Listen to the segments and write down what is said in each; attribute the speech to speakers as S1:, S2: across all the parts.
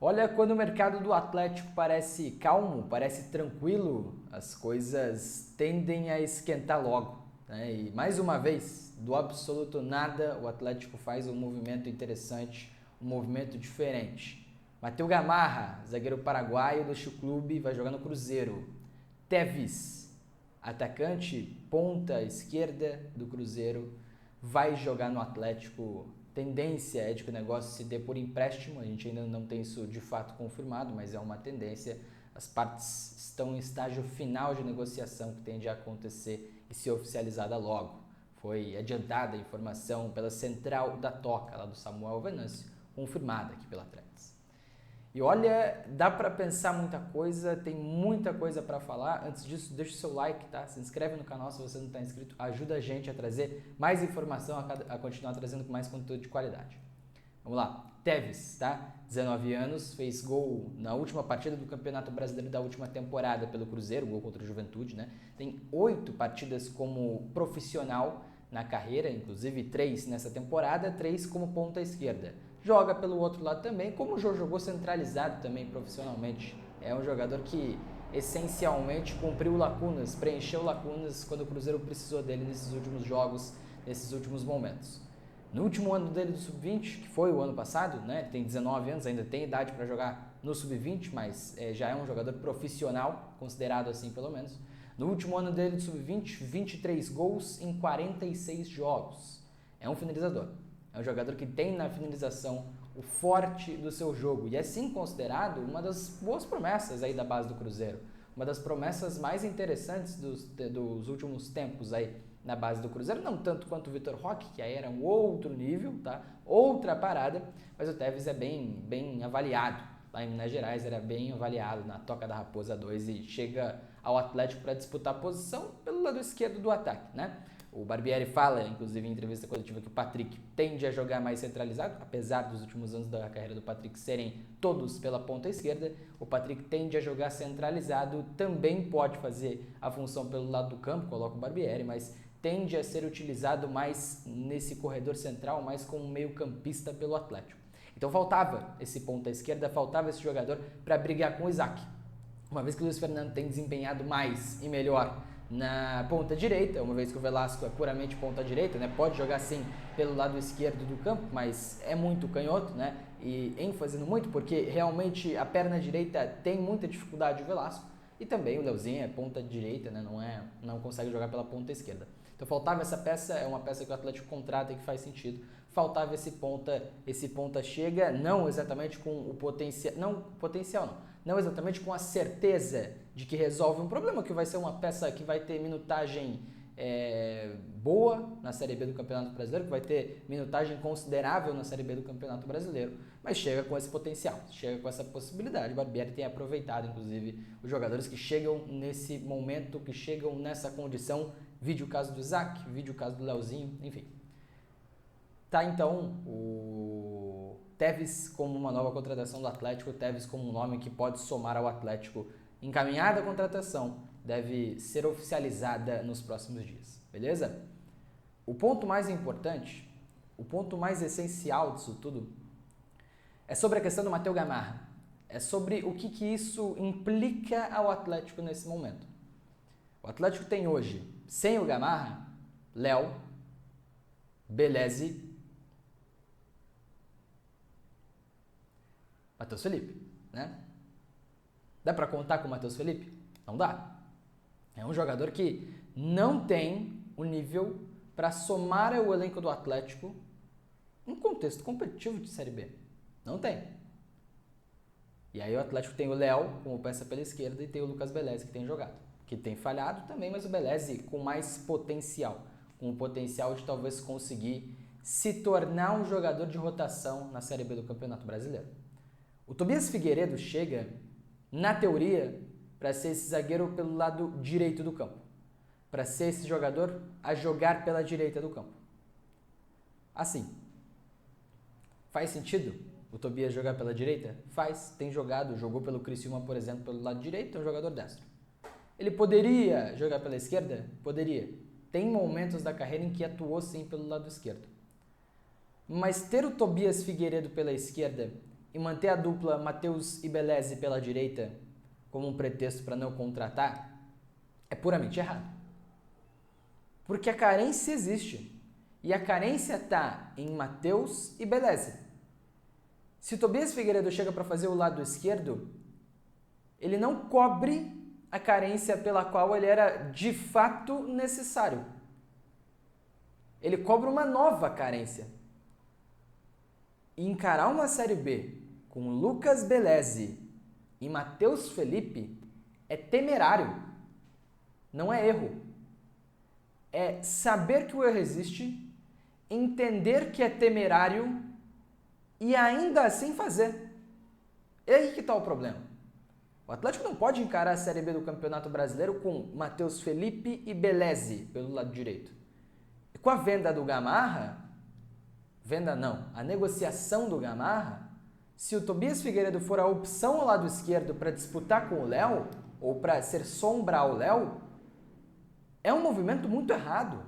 S1: Olha, quando o mercado do Atlético parece calmo, parece tranquilo, as coisas tendem a esquentar logo, né? E mais uma vez, do absoluto nada, o Atlético faz um movimento interessante, um movimento diferente. Matheus Gamarra, zagueiro paraguaio do Clube, vai jogar no Cruzeiro. Tevez, atacante ponta esquerda do Cruzeiro, vai jogar no Atlético. Tendência é de que o negócio se dê por empréstimo, a gente ainda não tem isso de fato confirmado, mas é uma tendência. As partes estão em estágio final de negociação que tende a acontecer e ser oficializada logo. Foi adiantada a informação pela central da Toca, lá do Samuel Venâncio, confirmada aqui pela Trends. E olha, dá para pensar muita coisa, tem muita coisa para falar. Antes disso, deixa o seu like, tá? Se inscreve no canal se você não está inscrito, ajuda a gente a trazer mais informação, a continuar trazendo mais conteúdo de qualidade. Vamos lá, Tevez, tá? 19 anos, fez gol na última partida do Campeonato Brasileiro da última temporada pelo Cruzeiro, gol contra o Juventude, né? Tem 8 partidas como profissional na carreira, inclusive 3 nessa temporada, 3 como ponta esquerda. Joga pelo outro lado também, como jogou centralizado também profissionalmente. É um jogador que essencialmente cumpriu lacunas, preencheu lacunas quando o Cruzeiro precisou dele nesses últimos jogos, nesses últimos momentos. No último ano dele do Sub-20, que foi o ano passado, né, tem 19 anos, ainda tem idade para jogar no Sub-20, mas já é um jogador profissional, considerado assim pelo menos. No último ano dele do Sub-20, 23 gols em 46 jogos. É um finalizador. É um jogador que tem na finalização o forte do seu jogo e é sim considerado uma das boas promessas aí da base do Cruzeiro. Uma das promessas mais interessantes dos últimos tempos aí na base do Cruzeiro, não tanto quanto o Vitor Roque, que aí era um outro nível, tá? Outra parada, mas o Tevez é bem avaliado. Lá em Minas Gerais era bem avaliado na Toca da Raposa 2 e chega ao Atlético para disputar a posição pelo lado esquerdo do ataque, né? O Barbieri fala, inclusive em entrevista coletiva, que o Patrick tende a jogar mais centralizado, apesar dos últimos anos da carreira do Patrick serem todos pela ponta esquerda. O Patrick tende a jogar centralizado, também pode fazer a função pelo lado do campo, coloca o Barbieri, mas tende a ser utilizado mais nesse corredor central, mais como meio campista pelo Atlético. Então faltava esse ponta esquerda, faltava esse jogador para brigar com o Isaac. Uma vez que o Luiz Fernando tem desempenhado mais e melhor na ponta direita, uma vez que o Velasco é puramente ponta direita, né? Pode jogar sim pelo lado esquerdo do campo, mas é muito canhoto, né? E ênfase no muito, porque realmente a perna direita tem muita dificuldade o Velasco, e também o Leozinho é ponta direita, né? Não consegue jogar pela ponta esquerda. Então faltava essa peça, é uma peça que o Atlético contrata e que faz sentido. Faltava esse ponta chega, não exatamente com o potencial, não exatamente com a certeza de que resolve um problema, que vai ser uma peça que vai ter minutagem boa na Série B do Campeonato Brasileiro, que vai ter minutagem considerável na Série B do Campeonato Brasileiro, mas chega com esse potencial, chega com essa possibilidade. O Barbieri tem aproveitado, inclusive, os jogadores que chegam nesse momento, que chegam nessa condição, vídeo o caso do Isaac, vídeo o caso do Leozinho, enfim. Tá, então, o Tevez como uma nova contratação do Atlético, o Tevez como um nome que pode somar ao Atlético. Encaminhada a contratação, deve ser oficializada nos próximos dias, beleza? O ponto mais importante, o ponto mais essencial disso tudo, é sobre a questão do Matheus Gamarra. É sobre o que isso implica ao Atlético nesse momento. O Atlético tem hoje, sem o Gamarra, Léo, Beleze, Matheus Felipe, né? Dá para contar com o Matheus Felipe? Não dá. É um jogador que não tem o nível para somar ao elenco do Atlético em contexto competitivo de Série B. Não tem. E aí o Atlético tem o Léo como peça pela esquerda e tem o Lucas Beleze que tem jogado. Que tem falhado também, mas o Beleze com mais potencial. Com o potencial de talvez conseguir se tornar um jogador de rotação na Série B do Campeonato Brasileiro. O Tobias Figueiredo chega, na teoria, para ser esse zagueiro pelo lado direito do campo. Para ser esse jogador a jogar pela direita do campo. Assim. Faz sentido o Tobias jogar pela direita? Faz. Tem jogado, jogou pelo Criciúma, por exemplo, pelo lado direito, é um jogador destro. Ele poderia jogar pela esquerda? Poderia. Tem momentos da carreira em que atuou sim pelo lado esquerdo. Mas ter o Tobias Figueiredo pela esquerda e manter a dupla Matheus e Beleze pela direita como um pretexto para não contratar é puramente errado. Porque a carência existe. E a carência está em Matheus e Beleze. Se o Tobias Figueiredo chega para fazer o lado esquerdo, ele não cobre a carência pela qual ele era de fato necessário. Ele cobra uma nova carência. E encarar uma Série B com Lucas Beleze e Matheus Felipe é temerário. Não é erro. É saber que o erro existe, entender que é temerário e ainda assim fazer. É aí que está o problema. O Atlético não pode encarar a Série B do Campeonato Brasileiro com Matheus Felipe e Beleze pelo lado direito. E com a venda do Gamarra, a negociação do Gamarra, se o Tobias Figueiredo for a opção ao lado esquerdo para disputar com o Léo, ou para ser sombra ao Léo, é um movimento muito errado.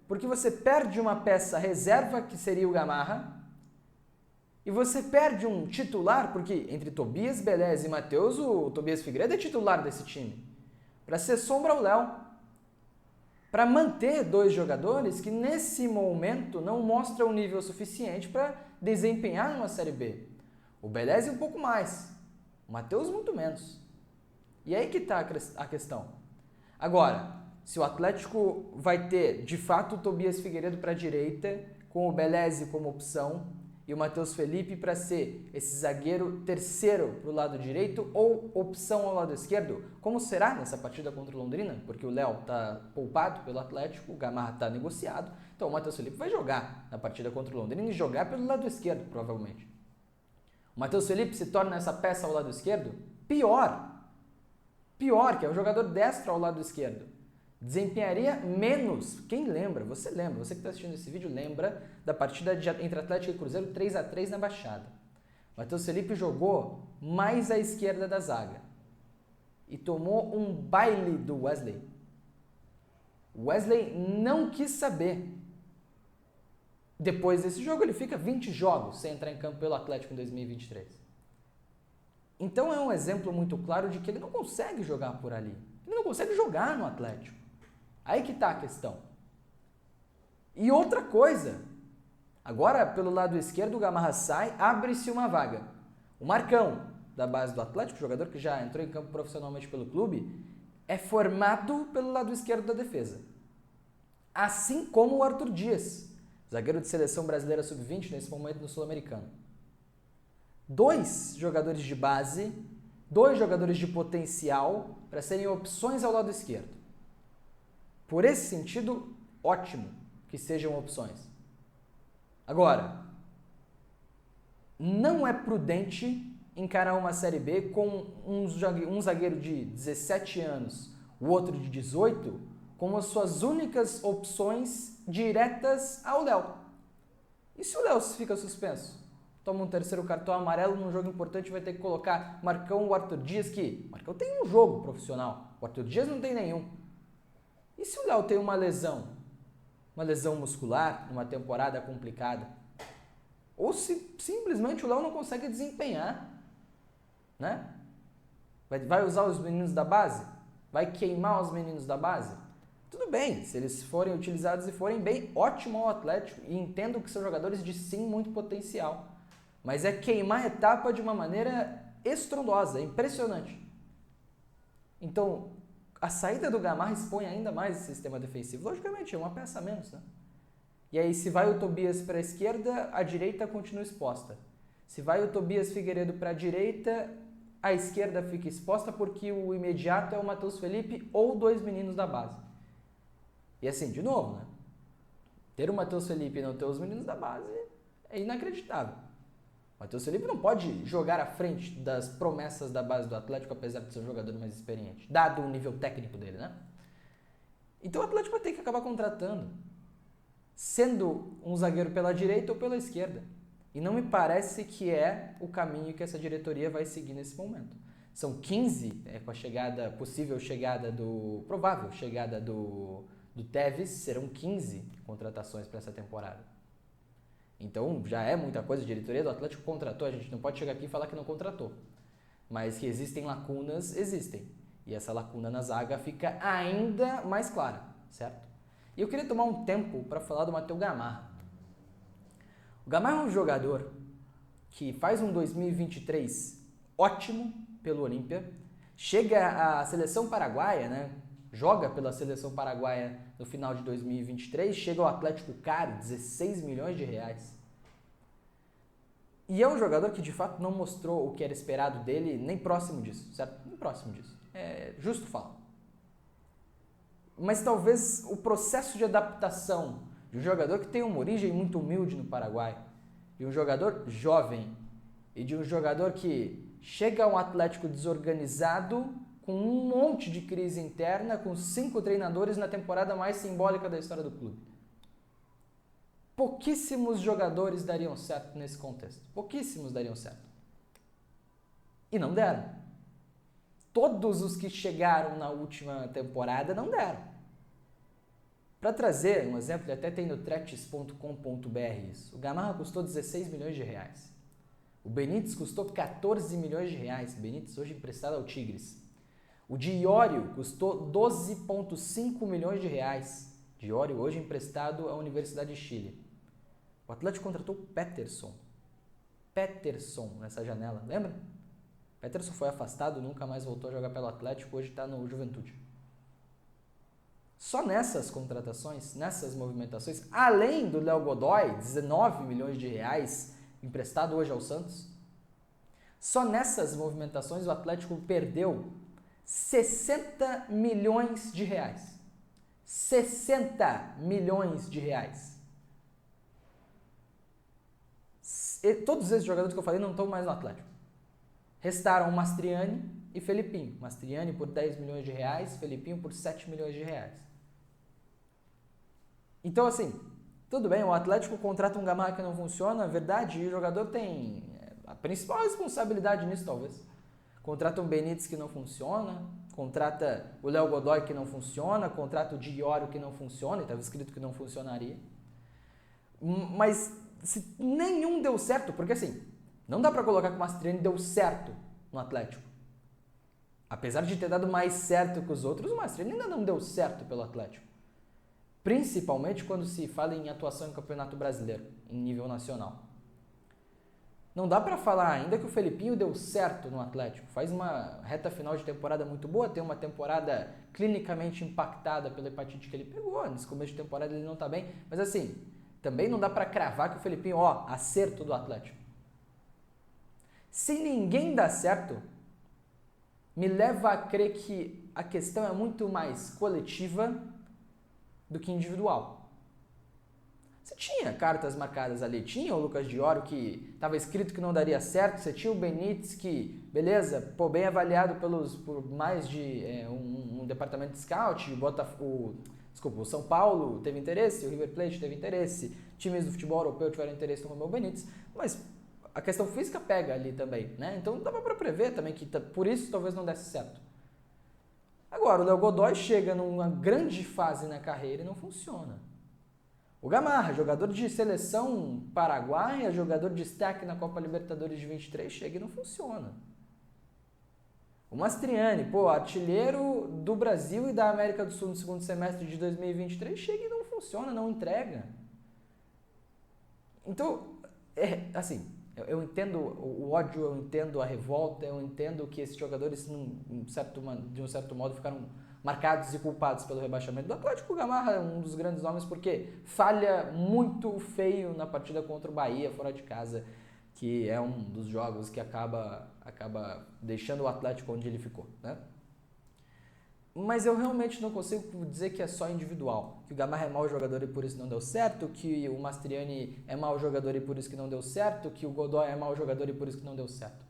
S1: Porque você perde uma peça reserva, que seria o Gamarra, e você perde um titular, porque entre Tobias, Beleze e Matheus, o Tobias Figueiredo é titular desse time, para ser sombra ao Léo. Para manter dois jogadores que nesse momento não mostram um nível suficiente para desempenhar numa Série B. O Beleze um pouco mais, o Matheus muito menos. E aí que está a questão. Agora, se o Atlético vai ter de fato o Tobias Figueiredo para a direita, com o Beleze como opção, e o Matheus Felipe para ser esse zagueiro terceiro para o lado direito ou opção ao lado esquerdo, como será nessa partida contra o Londrina, porque o Léo está poupado pelo Atlético, o Gamarra está negociado, então o Matheus Felipe vai jogar na partida contra o Londrina e jogar pelo lado esquerdo, provavelmente. O Matheus Felipe se torna essa peça ao lado esquerdo? Pior, que é um jogador destro ao lado esquerdo. Desempenharia menos. Quem lembra? Você que está assistindo esse vídeo lembra da partida entre Atlético e Cruzeiro 3-3 na Baixada. O Matheus Felipe jogou mais à esquerda da zaga e tomou um baile do Wesley. O Wesley não quis saber. Depois desse jogo ele fica 20 jogos sem entrar em campo pelo Atlético em 2023. Então é um exemplo muito claro de que ele não consegue jogar por ali. Ele não consegue jogar no Atlético. Aí que está a questão. E outra coisa, agora pelo lado esquerdo o Gamarra sai, abre-se uma vaga. O Marcão, da base do Atlético, jogador que já entrou em campo profissionalmente pelo clube, é formado pelo lado esquerdo da defesa. Assim como o Arthur Dias, zagueiro de seleção brasileira sub-20 nesse momento no Sul-Americano. 2 jogadores de base, 2 jogadores de potencial para serem opções ao lado esquerdo. Por esse sentido, ótimo que sejam opções. Agora, não é prudente encarar uma Série B com um zagueiro de 17 anos, o outro de 18, como as suas únicas opções diretas ao Léo. E se o Léo fica suspenso? Toma um terceiro cartão amarelo num jogo importante, vai ter que colocar Marcão ou Arthur Dias, que Marcão tem um jogo profissional, o Arthur Dias não tem nenhum. E se o Léo tem uma lesão muscular, numa temporada complicada? Ou se simplesmente o Léo não consegue desempenhar, né? Vai usar os meninos da base? Vai queimar os meninos da base? Tudo bem, se eles forem utilizados e forem bem, ótimo ao Atlético, e entendo que são jogadores de sim muito potencial. Mas é queimar a etapa de uma maneira estrondosa, impressionante. Então, a saída do Gamarra expõe ainda mais esse sistema defensivo. Logicamente, é uma peça a menos, né? E aí, se vai o Tobias para a esquerda, a direita continua exposta. Se vai o Tobias Figueiredo para a direita, a esquerda fica exposta porque o imediato é o Matheus Felipe ou 2 meninos da base. E assim, de novo, né? Ter o Matheus Felipe e não ter os meninos da base é inacreditável. O Matheus Felipe não pode jogar à frente das promessas da base do Atlético, apesar de ser um jogador mais experiente, dado o nível técnico dele, né? Então o Atlético vai ter que acabar contratando, sendo um zagueiro pela direita ou pela esquerda. E não me parece que é o caminho que essa diretoria vai seguir nesse momento. São 15, com a provável chegada do Tevez, serão 15 contratações para essa temporada. Então já é muita coisa, a diretoria do Atlético contratou, a gente não pode chegar aqui e falar que não contratou. Mas que existem lacunas, existem. E essa lacuna na zaga fica ainda mais clara, certo? E eu queria tomar um tempo para falar do Matheus Gamarra. O Gamarra é um jogador que faz um 2023 ótimo pelo Olímpia, chega à seleção paraguaia, né? Joga pela seleção paraguaia no final de 2023, chega ao Atlético caro, 16 milhões de reais. E é um jogador que de fato não mostrou o que era esperado dele, nem próximo disso, certo? Nem próximo disso. É justo falar. Mas talvez o processo de adaptação de um jogador que tem uma origem muito humilde no Paraguai, de um jogador jovem e de um jogador que chega a um Atlético desorganizado, com um monte de crise interna, com 5 treinadores na temporada mais simbólica da história do clube. Pouquíssimos jogadores dariam certo nesse contexto. Pouquíssimos dariam certo. E não deram. Todos os que chegaram na última temporada não deram. Para trazer um exemplo, até tem no tretes.com.br isso. O Gamarra custou 16 milhões de reais. O Benítez custou 14 milhões de reais. Benítez hoje emprestado ao Tigres. O Diório custou 12,5 milhões de reais. Diório hoje emprestado à Universidade de Chile. O Atlético contratou Peterson. Peterson nessa janela, lembra? Peterson foi afastado, nunca mais voltou a jogar pelo Atlético, hoje está no Juventude. Só nessas contratações, nessas movimentações, além do Léo Godoy, 19 milhões de reais, emprestado hoje ao Santos, só nessas movimentações o Atlético perdeu 60 milhões de reais. 60 milhões de reais. E todos esses jogadores que eu falei não estão mais no Atlético. Restaram Mastriani e Felipinho. Mastriani por 10 milhões de reais, Felipinho por 7 milhões de reais. Então, assim, tudo bem, o Atlético contrata um Gamarra que não funciona, é verdade, e o jogador tem a principal responsabilidade nisso, talvez. Contrata um Benítez que não funciona, contrata o Léo Godoy que não funciona, contrata o Diório que não funciona, e estava escrito que não funcionaria. Mas se nenhum deu certo, porque assim, não dá para colocar que o Mastriani deu certo no Atlético. Apesar de ter dado mais certo que os outros, o Mastriani ainda não deu certo pelo Atlético. Principalmente quando se fala em atuação em Campeonato Brasileiro, em nível nacional. Não dá para falar ainda que o Felipinho deu certo no Atlético. Faz uma reta final de temporada muito boa, tem uma temporada clinicamente impactada pela hepatite que ele pegou. Nesse começo de temporada ele não está bem. Mas assim, também não dá para cravar que o Felipinho, acerto do Atlético. Se ninguém dá certo, me leva a crer que a questão é muito mais coletiva do que individual. Você tinha cartas marcadas ali, tinha o Lucas Diório que estava escrito que não daria certo, você tinha o Benítez que, beleza, bem avaliado por mais de um departamento de scout, o São Paulo teve interesse, o River Plate teve interesse, times do futebol europeu tiveram interesse no Romeu Benítez, mas a questão física pega ali também, né? Então dava para prever também que por isso talvez não desse certo. Agora, o Léo Godoy chega numa grande fase na carreira e não funciona. O Gamarra, jogador de seleção paraguaia, jogador de destaque na Copa Libertadores de 23, chega e não funciona. O Mastriani, artilheiro do Brasil e da América do Sul no segundo semestre de 2023, chega e não funciona, não entrega. Então, eu entendo o ódio, eu entendo a revolta, eu entendo que esses jogadores, de um certo modo, ficaram marcados e culpados pelo rebaixamento do Atlético. O Gamarra é um dos grandes nomes porque falha muito feio na partida contra o Bahia, fora de casa, que é um dos jogos que acaba deixando o Atlético onde ele ficou, né? Mas eu realmente não consigo dizer que é só individual. Que o Gamarra é mau jogador e por isso não deu certo, que o Mastriani é mau jogador e por isso que não deu certo, que o Godoy é mau jogador e por isso que não deu certo.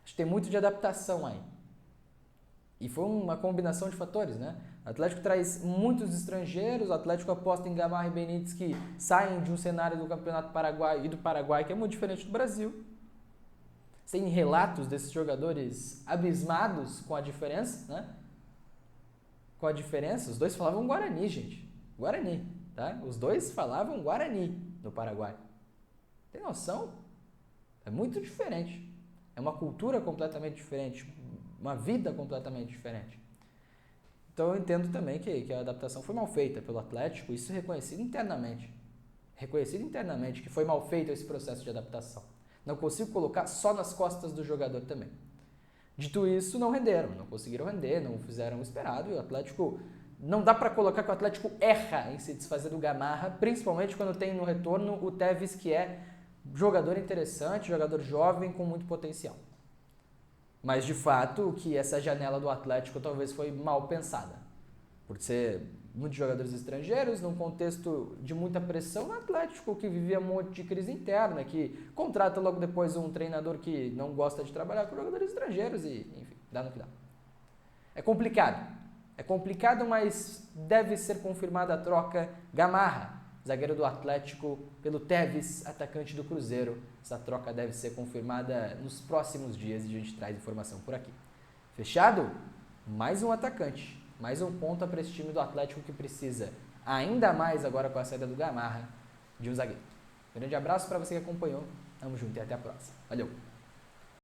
S1: Acho que tem muito de adaptação aí. E foi uma combinação de fatores, né? O Atlético traz muitos estrangeiros, o Atlético aposta em Gamarra e Benítez que saem de um cenário do Campeonato Paraguai e do Paraguai que é muito diferente do Brasil. Tem relatos desses jogadores abismados com a diferença, né? Com a diferença, os dois falavam Guarani, gente. Guarani, tá? Os dois falavam Guarani no Paraguai. Tem noção? É muito diferente. É uma cultura completamente diferente, uma vida completamente diferente. Então eu entendo também que a adaptação foi mal feita pelo Atlético, isso é reconhecido internamente. Reconhecido internamente que foi mal feito esse processo de adaptação. Não consigo colocar só nas costas do jogador também. Dito isso, não renderam, não conseguiram render, não fizeram o esperado e o Atlético... Não dá para colocar que o Atlético erra em se desfazer do Gamarra, principalmente quando tem no retorno o Tevez, que é jogador interessante, jogador jovem com muito potencial. Mas, de fato, que essa janela do Atlético talvez foi mal pensada. Por ser muitos jogadores estrangeiros, num contexto de muita pressão no Atlético, que vivia um monte de crise interna, que contrata logo depois um treinador que não gosta de trabalhar com jogadores estrangeiros e, enfim, dá no que dá. É complicado. É complicado, mas deve ser confirmada a troca Gamarra, zagueiro do Atlético, pelo Tevez, atacante do Cruzeiro. Essa troca deve ser confirmada nos próximos dias e a gente traz informação por aqui. Fechado? Mais um atacante, mais um ponta para esse time do Atlético que precisa, ainda mais agora com a saída do Gamarra, de um zagueiro. Grande abraço para você que acompanhou. Tamo junto e até a próxima. Valeu!